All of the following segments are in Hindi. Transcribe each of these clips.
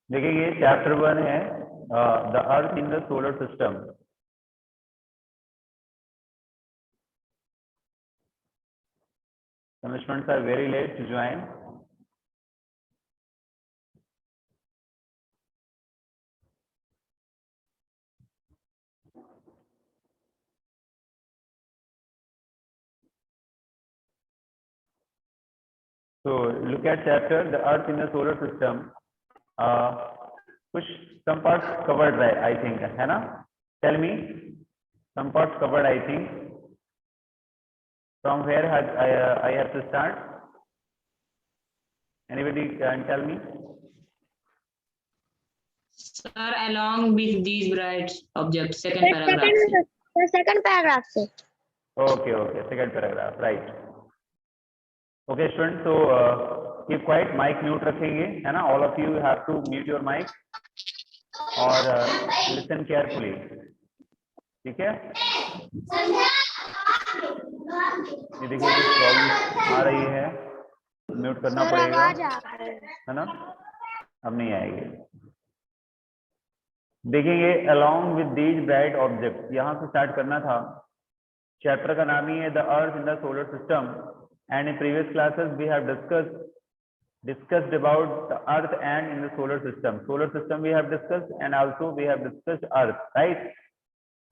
देखिए ये चैप्टर 1 है, the earth in the solar system. Some students are very late to join. So look at chapter the earth in the solar system. कुछ some parts covered, right? I think है ना? Tell me some parts covered. I think from where I have to start. Anybody can tell me? Sir, along with these bright objects, second paragraph. Second paragraph से. Okay, second paragraph, right? Okay, students. So keep quiet, mic mute रखेंगे, है ना? All of you have to mute your mic और listen carefully. ठीक है? ये देखिए कुछ प्रॉब्लम आ रही है, म्यूट करना पड़ेगा, है ना? अब नहीं आएगी। देखेंगे along with these bright objects, यहाँ से स्टार्ट करना था। चैप्टर का नाम ही है the earth in the solar system, and in previous classes we have discussed about the earth and in the solar system. Solar system we have discussed, and also we have discussed earth, right?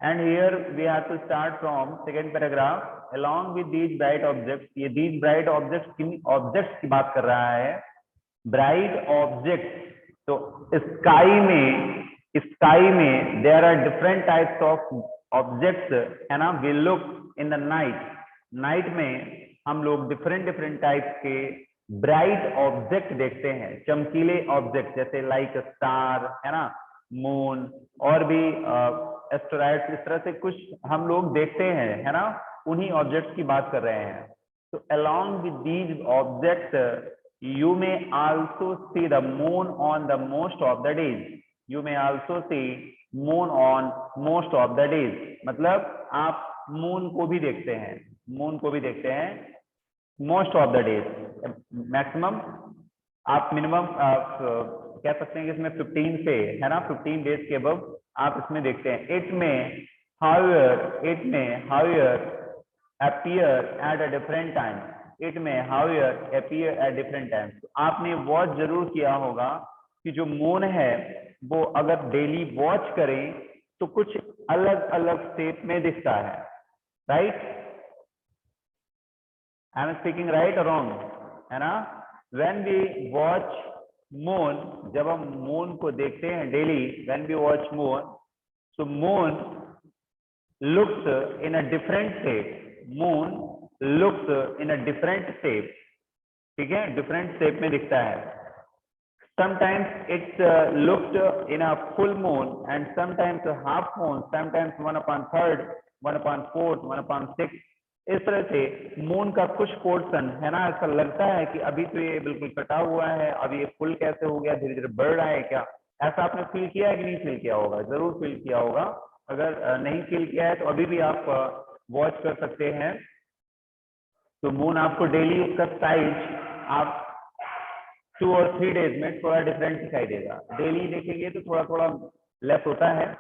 And here we have to start from second paragraph. Along with these bright objects, ये these bright objects किन objects की बात कर रहा है? Bright objects. तो sky में there are different types of objects, है ना? We look in the night में हम लोग different types के ब्राइट ऑब्जेक्ट देखते हैं, चमकीले ऑब्जेक्ट, जैसे लाइक स्टार, है ना, मून, और भी एस्टेरॉइड्स, इस तरह से कुछ हम लोग देखते हैं, है ना? उन्हीं ऑब्जेक्ट्स की बात कर रहे हैं। तो along with these objects you may also C the moon on the most of the days. You may also C moon on most of the days, मतलब आप मून को भी देखते हैं, most of the days, maximum आप मिनिमम कह सकते हैं कि इसमें 15 से, है ना, 15 डेज के अबव आप इसमें देखते हैं। It may however appear at a different time, it may however appear at different time. आपने वॉच जरूर किया होगा कि जो मून है वो अगर डेली वॉच करें तो कुछ अलग अलग शेप में दिखता है, right? I am speaking right or wrong, है ना? When we watch moon, जब हम मून को देखते हैं daily, when we watch moon, so moon looks in a different shape. Moon looks in a different shape. ठीक है, different shape में दिखता है. Sometimes it's looked in a full moon, and sometimes a half moon, sometimes 1/3, 1/4, 1/6. इस तरह से मून का कुछ पोर्शन, है ना, ऐसा लगता है कि अभी तो ये बिल्कुल कटा हुआ है, अब ये फुल कैसे हो गया, धीरे धीरे बढ़ रहा है क्या? ऐसा आपने फील किया है कि नहीं फील किया होगा? जरूर फील किया होगा। अगर नहीं फील किया है तो अभी भी आप वॉच कर सकते हैं। तो मून आपको डेली उसका साइज आप 2 और 3 डेज में थोड़ा डिफरेंट दिखाई देगा। डेली देखेंगे तो थोड़ा थोड़ा लेस होता है,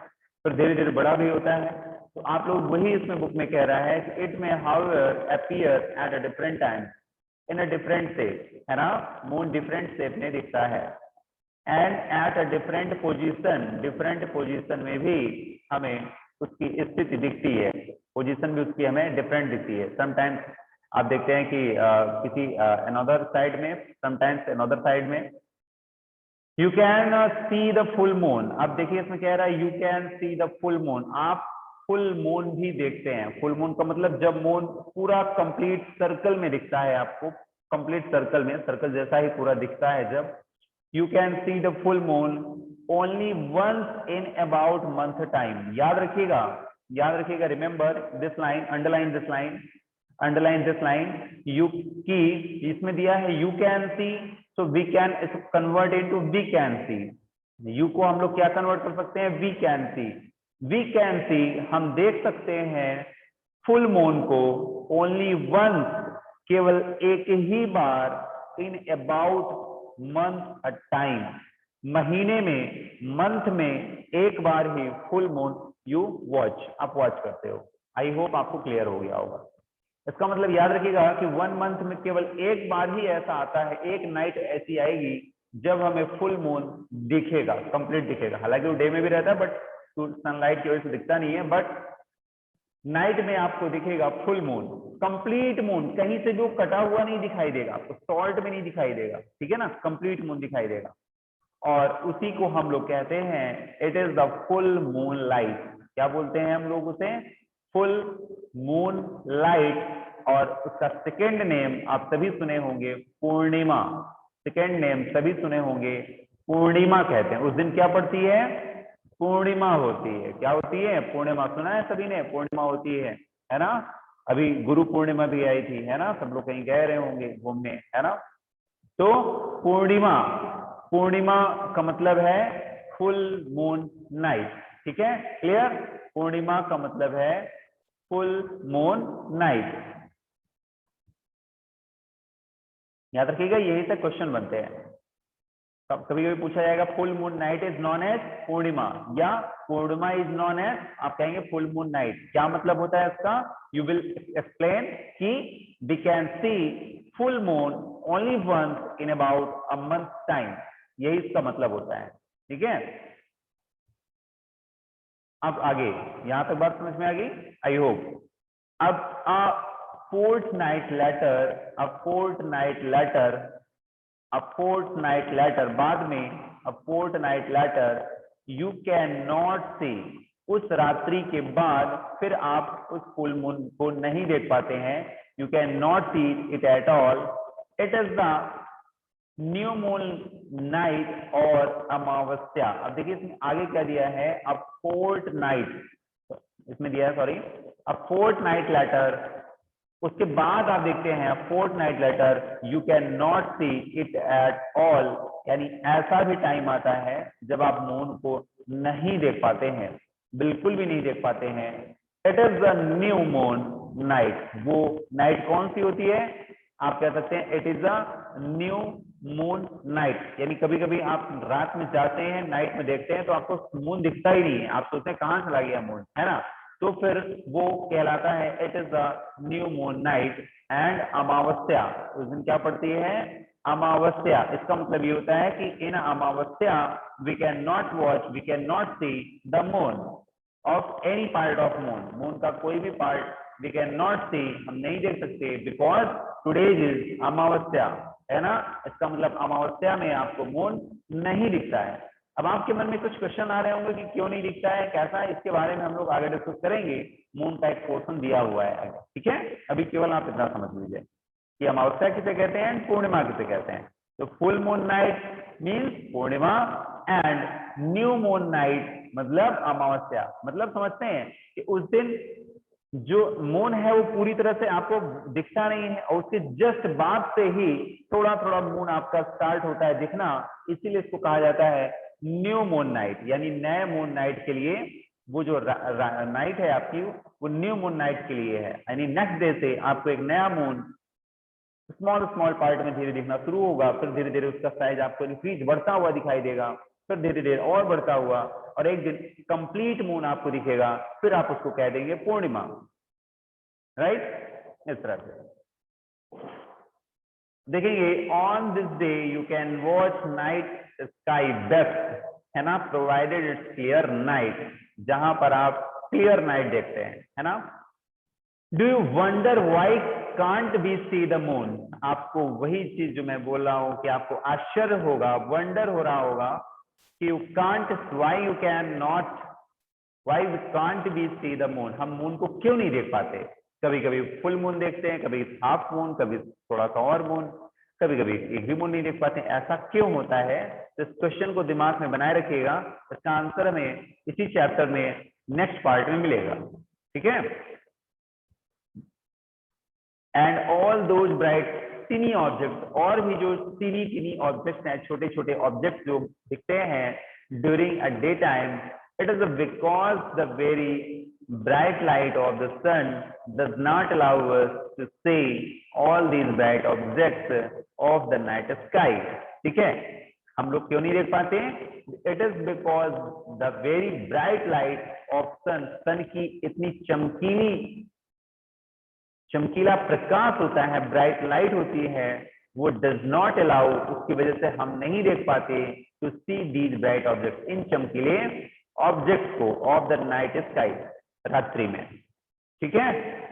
फिर धीरे धीरे बड़ा भी होता है। तो आप लोग वही इसमें बुक में कह रहा है कि it may however appear at a different time in a different shape, है ना? मून डिफरेंट शेप में दिखता है, and eight a different position में भी हमें उसकी स्थिति दिखती है, पोजीशन भी उसकी हमें डिफरेंट दिखती है। समटाइम्स आप देखते हैं कि किसी अनदर साइड में, समटाइम्स अनदर साइड में। You can see the full moon. अब देखिए इसमें कह रहा है you can see the full moon, आप फुल मून भी देखते हैं। फुल मून का मतलब जब मून पूरा कंप्लीट सर्कल में दिखता है, आपको कंप्लीट सर्कल में, सर्कल जैसा ही पूरा दिखता है जब। You can see the full moon only once in about month time. याद रखिएगा, remember this line, underline this line. You की इसमें दिया है you can see, so we can convert into we can see. You को हम लोग क्या कन्वर्ट कर सकते हैं? We can see. We can see, हम देख सकते हैं फुल मून को ओनली वंस, केवल एक ही बार, in about month a time, महीने में, मंथ में एक बार ही फुल मून यू वॉच, आप वॉच करते हो। आई होप आपको क्लियर हो गया होगा। इसका मतलब याद रखिएगा कि 1 मंथ में केवल एक बार ही ऐसा आता है, एक नाइट ऐसी आएगी जब हमें फुल मून दिखेगा, कंप्लीट दिखेगा। हालांकि वो डे में भी रहता है बट सनलाइट की वजह से दिखता नहीं है, बट नाइट में आपको दिखेगा फुल मून, कंप्लीट मून, कहीं से जो कटा हुआ नहीं दिखाई देगा आपको, सॉल्ट में नहीं दिखाई देगा, ठीक है ना, कंप्लीट मून दिखाई देगा। और उसी को हम लोग कहते हैं it is the full moon light. क्या बोलते हैं हम लोग उसे? Full moon light. और उसका सेकेंड नेम आप सभी सुने होंगे, पूर्णिमा। सेकेंड नेम सभी सुने होंगे, पूर्णिमा कहते हैं। उस दिन क्या पड़ती है? पूर्णिमा होती है। क्या होती है? पूर्णिमा। सुना है सभी ने? पूर्णिमा होती है ना। अभी गुरु पूर्णिमा भी आई थी, है ना, सब लोग कहीं गए रहे होंगे घूमने, है ना। तो पूर्णिमा, पूर्णिमा का मतलब है फुल मून नाइट, ठीक है, क्लियर। पूर्णिमा का मतलब है फुल मून नाइट। याद रखिएगा, यही से क्वेश्चन बनते हैं। कभी कभी पूछा जाएगा full moon night is known as Purnima, या पूर्णिमा इज नॉन एज, आप कहेंगे फुल मून नाइट। क्या मतलब होता है इसका? यू विल एक्सप्लेन कि we can see full moon only once in about a month time, यही इसका मतलब होता है, ठीक है। अब आगे, यहां तक बात समझ में आ गई, आई होप। अब fortnight later, a fortnight later, a fortnight later, बाद में a fortnight later, you cannot see, उस रात्रि के बाद फिर आप उस फुल मून को नहीं देख पाते हैं। You cannot see it at all. It is the new moon night और अमावस्या। अब देखिए इसमें आगे क्या दिया है, अ फोर्टनाइट, इसमें दिया है, सॉरी, अ फोर्टनाइट लेटर। उसके बाद आप देखते हैं a fortnight later, you can not see it at all, यानी ऐसा भी टाइम आता है जब आप मून को नहीं देख पाते हैं, बिल्कुल भी नहीं देख पाते हैं। It is the new moon night. वो नाइट कौन सी होती है? आप कह सकते हैं it is a new moon night. यानी कभी कभी आप रात में जाते हैं, नाइट में देखते हैं तो आपको मून दिखता ही नहीं है, आप सोचते हैं कहाँ चला गया मून, है ना। तो फिर वो कहलाता है it is the new moon night. And अमावस्या, उस दिन क्या पड़ती है? अमावस्या। इसका मतलब ये होता है कि इन अमावस्या we can not watch, we can not see the moon of any part of moon, moon का कोई भी part we can not see, हम नहीं देख सकते, बिकॉज टुडेज इज अमावस्या, है ना। इसका मतलब अमावस्या में आपको मून नहीं दिखता है। अब आपके मन में कुछ क्वेश्चन आ रहे होंगे कि क्यों नहीं दिखता है, कैसा है, इसके बारे में हम लोग आगे डिस्कस करेंगे। मून का एक पोर्शन दिया हुआ है, ठीक है। अभी केवल आप इतना समझ लीजिए कि अमावस्या किसे कहते हैं, पूर्णिमा किसे कहते हैं। तो full moon night means Purnima and new moon night मतलब अमावस्या। मतलब समझते हैं कि उस दिन जो मून है वो पूरी तरह से आपको दिखता नहीं है, और उसके जस्ट बाद से ही थोड़ा थोड़ा मून आपका स्टार्ट होता है दिखना, इसीलिए इसको कहा जाता है न्यू मून नाइट। यानी नए मून नाइट के लिए वो जो नाइट है आपकी, वो न्यू मून नाइट के लिए है। यानी नेक्स्ट डे से आपको एक नया मून स्मॉल स्मॉल पार्ट में धीरे दिखना शुरू होगा, फिर धीरे धीरे उसका साइज आपको इंक्रीज बढ़ता हुआ दिखाई देगा, फिर धीरे धीरे और बढ़ता हुआ, और एक दिन कंप्लीट मून आपको दिखेगा, फिर आप उसको कह देंगे पूर्णिमा, राइट। इस तरह से देखेंगे, on this day you can watch night sky best, है ना, प्रोवाइडेड इट्स क्लियर नाइट, जहां पर आप क्लियर नाइट देखते हैं, है ना। Do you wonder why can't be see the moon? आपको वही चीज जो मैं बोल रहा हूं कि आपको आश्चर्य होगा, वंडर हो रहा होगा कि you can't, why you can not, why we can't be see the moon, हम मून को क्यों नहीं देख पाते। कभी कभी फुल मून देखते हैं, कभी हाफ मून, कभी थोड़ा सा और मून, कभी कभी एक भी मून नहीं देख पाते, ऐसा क्यों होता है? तो इस क्वेश्चन को दिमाग में बनाए रखिएगा, इसका आंसर हमें इसी चैप्टर में नेक्स्ट पार्ट में मिलेगा, ठीक है। And all those bright tiny object, और भी जो टीनी टीनी ऑब्जेक्ट्स हैं, छोटे छोटे ऑब्जेक्ट्स जो दिखते हैं during a day time, it is because the very bright light of the sun does not allow us to see all these bright objects of the night sky, ठीक है। हम लोग क्यों नहीं देख पाते? It is because the very bright light of sun, sun की इतनी चमकीला प्रकाश होता है, ब्राइट लाइट होती है, वो डज नॉट अलाउ, उसकी वजह से हम नहीं देख पाते to see these bright object, इन चमकीले ऑब्जेक्ट को ऑफ द नाइट स्काई, रात्रि में। ठीक है,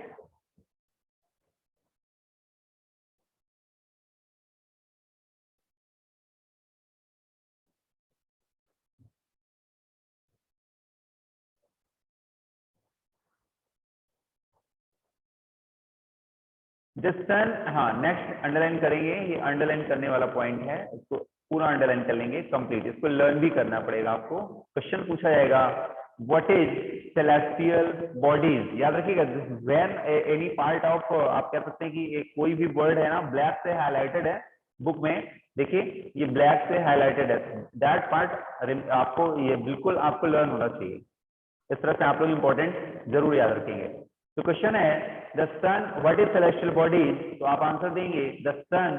द सन, हाँ नेक्स्ट अंडरलाइन करेंगे, ये अंडरलाइन करने वाला पॉइंट है, इसको पूरा अंडरलाइन कर लेंगे कंप्लीट, इसको लर्न भी करना पड़ेगा आपको। क्वेश्चन पूछा जाएगा व्हाट इज सेलेस्टियल बॉडीज, याद रखिएगा व्हेन एनी पार्ट ऑफ, आप कह सकते हैं कि एक कोई भी वर्ड है ना ब्लैक से हाईलाइटेड है बुक में, देखिए ये ब्लैक से हाईलाइटेड है, दैट पार्ट आपको ये बिल्कुल आपको लर्न होना चाहिए, इस तरह से आप लोग इंपॉर्टेंट जरूर याद रखेंगे। तो क्वेश्चन है the sun what is celestial bodies, तो आप आंसर देंगे the sun,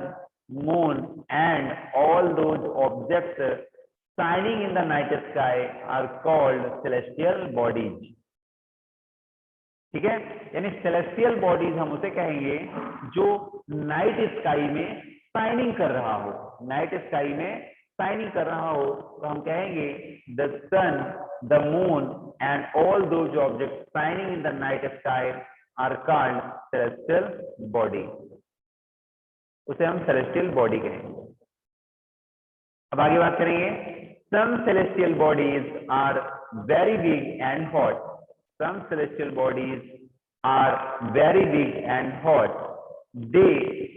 moon and all those objects shining in the night sky are called celestial bodies। ठीक है, यानी celestial bodies हम उसे कहेंगे जो नाइट स्काई में शाइनिंग कर रहा हो, नाइट स्काई में शाइनिंग कर रहा हो, तो हम कहेंगे the sun, the moon and all those objects shining in the night sky are called celestial body, उसे हम celestial body कहेंगे। अब आगे बात करेंगे, some celestial bodies are very big and hot, some celestial bodies are very big and hot, they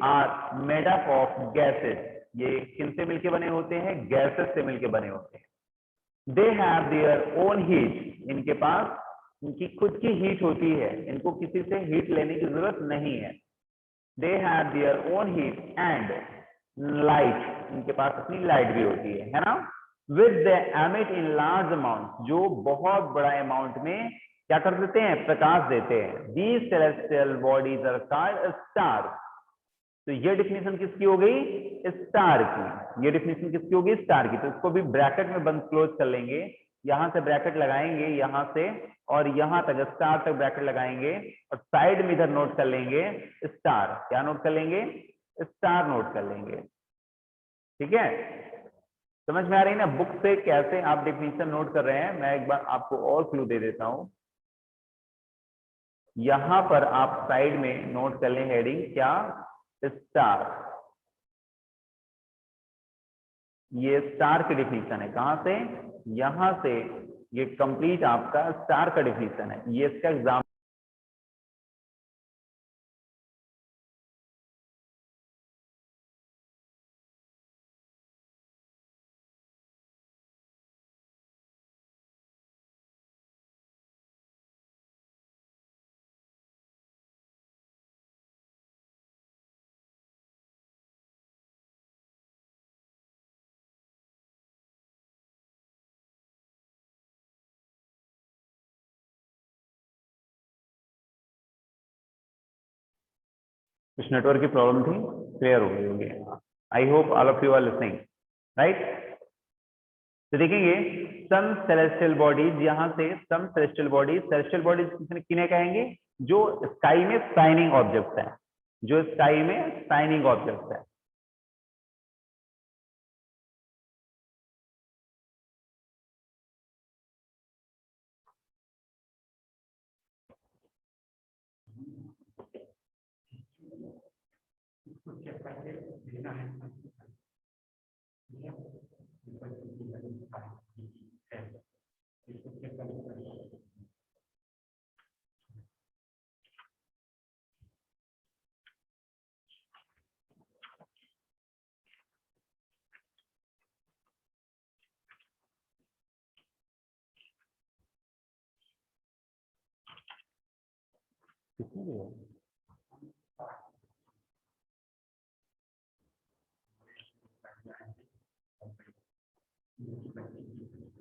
are made up of gases, ये किनसे मिलके बने होते हैं? गैसेस से मिलके बने होते हैं। they have their own heat, इनके पास इनकी खुद की हीट होती है, इनको किसी से हीट लेने की जरूरत नहीं है। they have their own heat and light, इनके पास अपनी लाइट भी होती है ना। with they emit in large amount, जो बहुत बड़ा अमाउंट में क्या कर देते हैं? प्रकाश देते हैं। these celestial bodies are called stars, तो ये डिफिनेशन किसकी हो गई? स्टार की। ये डिफिनेशन किसकी होगी? स्टार की। तो इसको भी ब्रैकेट में बंद क्लोज कर लेंगे, यहां से ब्रैकेट लगाएंगे, यहां से और यहां तक स्टार तक ब्रैकेट लगाएंगे और साइड में इधर नोट कर लेंगे स्टार। क्या नोट कर लेंगे? स्टार नोट कर लेंगे। ठीक है, समझ में आ रही है ना बुक से कैसे आप डिफिनेशन नोट कर रहे हैं? मैं एक बार आपको और क्लू दे देता हूं, यहां पर आप साइड में नोट कर लें हेडिंग क्या? स्टार। ये स्टार की डिफिनेशन है, कहां से? यहां से। ये कंप्लीट आपका स्टार का डिफिनेशन है, ये इसका एग्जाम। कुछ नेटवर्क की प्रॉब्लम थी, क्लियर हो गई होगी। I hope all of you are listening, right. तो देखेंगे सम सेलेस्टियल बॉडीज, यहां से सम सेलेस्टियल बॉडीज किन्हें कहेंगे? जो स्काई में शाइनिंग ऑब्जेक्ट है, जो स्काई में शाइनिंग ऑब्जेक्ट है।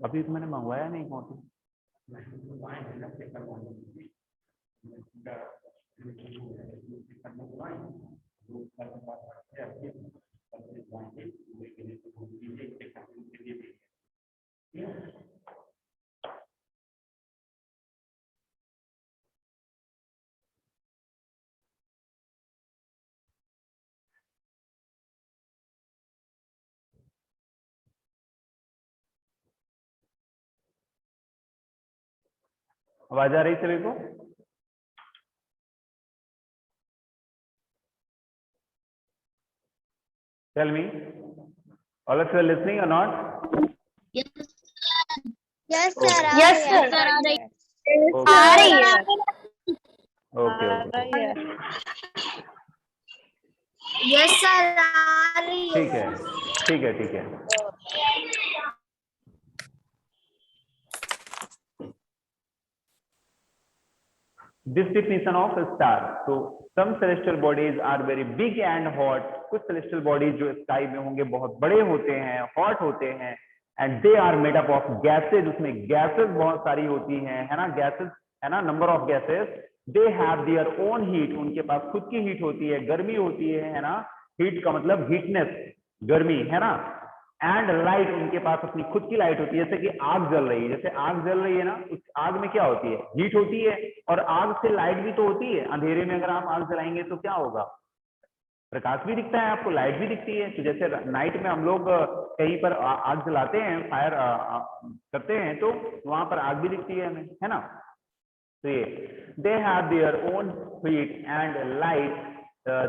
अभी तो मैंने मंगवाया नहीं कॉपी। आवाज आ रही सभी को? Tell me, all of you are listening और not? Yes sir, Yes, sir. आ रही है। ओके ओके, यस सर, आ रही ठीक है ठीक है ठीक है। This definition of a star. So some celestial bodies are very big and hot. कुछ celestial bodies जो स्काई में होंगे बहुत बड़े होते हैं, हॉट होते हैं, and they are made up of gases. उसमें gases बहुत सारी होती हैं, है ना, gases, है ना, number of gases. They have their own heat. उनके पास खुद की हीट होती है, गर्मी होती है ना, हीट का मतलब हीटनेस, गर्मी, है ना, एंड लाइट, उनके पास अपनी खुद की लाइट होती है। जैसे कि आग जल रही है, जैसे आग जल रही है ना, उस आग में क्या होती है, हीट होती है, और आग से लाइट भी तो होती है। अंधेरे में अगर आप आग जलाएंगे तो क्या होगा, प्रकाश भी दिखता है आपको, लाइट भी दिखती है। तो जैसे नाइट में हम लोग कहीं पर आग जलाते हैं, फायर करते हैं, तो वहां पर आग भी दिखती है हमें, है ना। तो ये they have their own heat and light,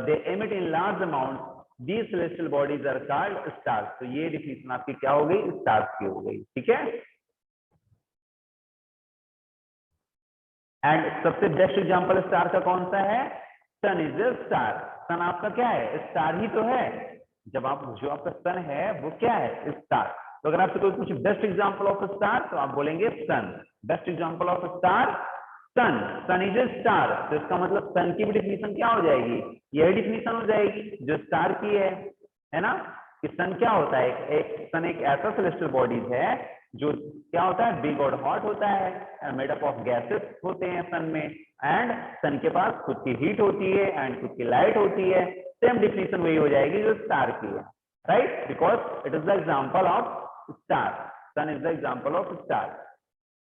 they emit in large amount, these celestial bodies are called stars. तो ये डिफिनेशन आपकी क्या हो गई, स्टार्स की हो गई, ठीक है। एंड सबसे बेस्ट एग्जांपल स्टार का कौन सा है, सन इज अ स्टार। सन आपका क्या है, स्टार ही तो है। जब आप, जो आपका सन है वो क्या है, स्टार। तो अगर आपसे कोई पूछे बेस्ट एग्जांपल ऑफ स्टार, तो आप बोलेंगे sun. Best example of star sun, sun is a star. तो इसका मतलब सन की भी डिफिनीशन क्या हो जाएगी, यही डिफिनीशन हो जाएगी जो स्टार की है ना। कि सन क्या होता है, एक सन एक ऐसा सेलेस्टियल बॉडीज है जो क्या होता है, बिग और हॉट होता है, मेड अप ऑफ गैसेस होते हैं सन में, एंड सन के पास खुद की हीट होती है एंड खुद की लाइट होती है। सेम डिफिनीशन वही हो जाएगी जो स्टार की है, right, because it is the example of star. Sun is the example of star.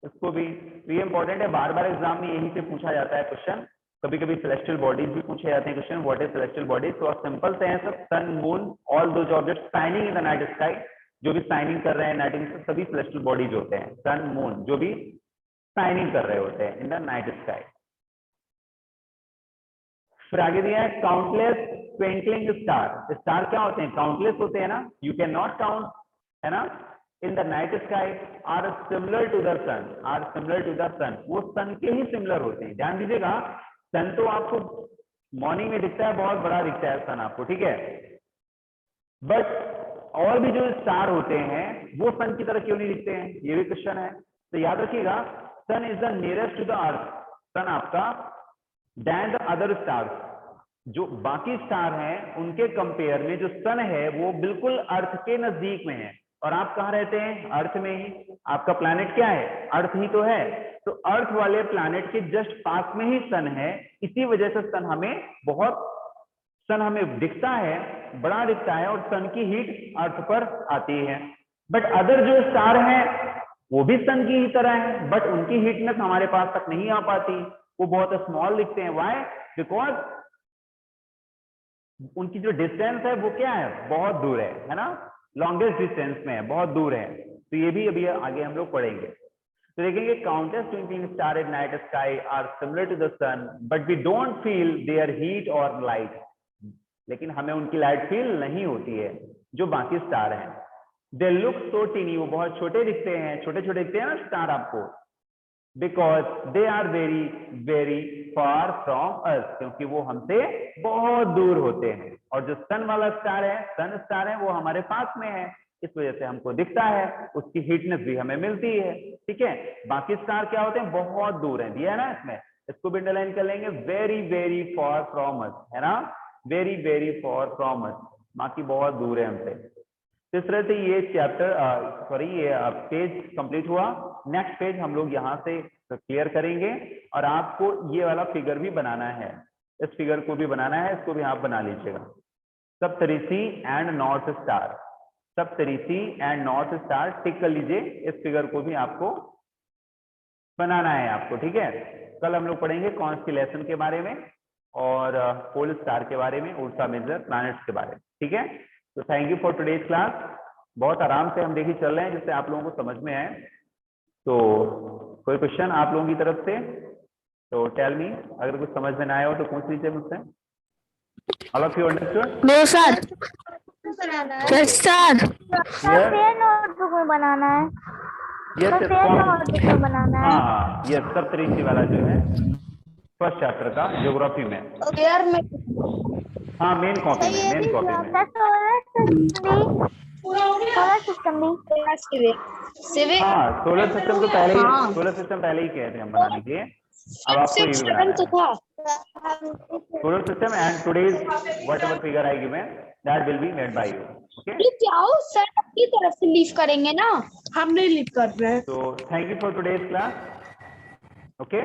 इसको भी, ये इंपॉर्टेंट है, बार बार एग्जाम में यही से पूछा जाता है क्वेश्चन। कभी कभी सेलेस्टियल बॉडीज भी पूछे जाते हैं question, what is celestial bodies. तो सिंपल से है सब, sun moon all those objects shining in the night sky, जो भी शाइनिंग कर रहे हैं नाइट में, सभी सेलेस्टियल बॉडीज होते हैं। सन मून जो भी शाइनिंग कर रहे होते हैं इन द नाइट स्काई। फिर आगे दिया है काउंटलेस ट्विंकलिंग स्टार। स्टार क्या होते हैं, काउंटलेस होते हैं ना, यू कैन नॉट काउंट, है ना, in the night sky are similar to the sun, are similar to the sun, वो सन के ही सिमिलर होते हैं। ध्यान दीजिएगा, सन तो आपको मॉर्निंग में दिखता है, बहुत बड़ा दिखता है सन आपको, ठीक है, बट और भी जो स्टार होते हैं वो सन की तरह क्यों नहीं दिखते हैं, ये भी क्वेश्चन है। तो याद रखिएगा, sun is the nearest to the earth, sun आपका देन द अदर स्टार्स, जो बाकी स्टार हैं उनके कंपेयर में जो सन है वो बिल्कुल अर्थ के नजदीक में है। और आप कहाँ रहते हैं, अर्थ में ही, आपका प्लैनेट क्या है, अर्थ ही तो है। तो अर्थ वाले प्लैनेट के जस्ट पास में ही सन है, इसी वजह से सन हमें दिखता है, बड़ा दिखता है, और सन की हीट अर्थ पर आती है। बट अदर जो स्टार हैं वो भी सन की ही तरह है, बट उनकी हीटनेस हमारे पास तक नहीं आ पाती, वो बहुत स्मॉल दिखते हैं। व्हाई, बिकॉज उनकी जो डिस्टेंस है वो क्या है, बहुत दूर है ना, लॉन्गेस्ट डिस्टेंस में है, बहुत दूर है। तो ये भी अभी आगे हम लोग पढ़ेंगे। तो देखेंगे, countless twinkling star in night sky are similar to the sun but we don't feel their heat और लाइट। लेकिन हमें उनकी लाइट फील नहीं होती है जो बाकी स्टार हैं। दे लुक सो टीनी, वो बहुत छोटे दिखते हैं, छोटे छोटे दिखते हैं ना स्टार आपको, because they are very very far from us, क्योंकि वो हमसे बहुत दूर होते हैं। और जो सन वाला स्टार है, सन स्टार है, वो हमारे पास में है, इस वजह से हमको दिखता है, उसकी हीटनेस भी हमें मिलती है, ठीक है। बाकी स्टार क्या होते हैं, बहुत दूर है, दिया है ना इसमें, इसको भी अंडरलाइन कर लेंगे, वेरी वेरी फार फ्रॉम अस, है ना, वेरी वेरी फार फ्रॉम अस, बाकी बहुत दूर है हमसे। इस तरह से ये चैप्टर ये पेज कंप्लीट हुआ। नेक्स्ट पेज हम लोग यहाँ से क्लियर करेंगे, और आपको ये वाला फिगर भी बनाना है, इस फिगर को भी बनाना है, इसको भी आप बना लीजिएगा। Saptarishi and north star, Saptarishi and north star tick कर लीजिए, इस फिगर को भी आपको बनाना है आपको, ठीक है। कल हम लोग पढ़ेंगे कॉन्स्टेलेशन के बारे में और पोल स्टार के बारे में, उर्सा मेजर प्लैनेट्स के बारे में, ठीक है। तो thank you for today's class. बहुत आराम से हम देखिए चल रहे हैं, जिससे आप लोगों को समझ में आए। तो कोई क्वेश्चन आप लोगों की तरफ से? तो टेल मी, अगर कुछ समझ में ना आया हो तो पूछ लीजिए मुझसे। All of you understood? No sir. बनाना है। Yes sir. Yes. नोटबुक में बनाना है। यस नोटबुक में बनाना है। हाँ, यस, सप्तऋषि वाला जो है फर्स्ट चैप्टर का ज्योग्राफी में। यार में हाँ, मेन कॉपी में, मेन कॉपी में। सोलर सिस्टम भी सिविक हाँ, सोलर सिस्टम तो पहले ही, हाँ। सोलर सिस्टम पहले ही कह थे हम बनाने के। अब आपको ये भी बनाना तो है। था। Solar system and today's whatever figure I given that will be made by you. Okay, ये क्या हो सर, आपकी तरफ से लीव करेंगे ना, हम नहीं लीव कर रहे हैं। so thank you for today's class. Okay.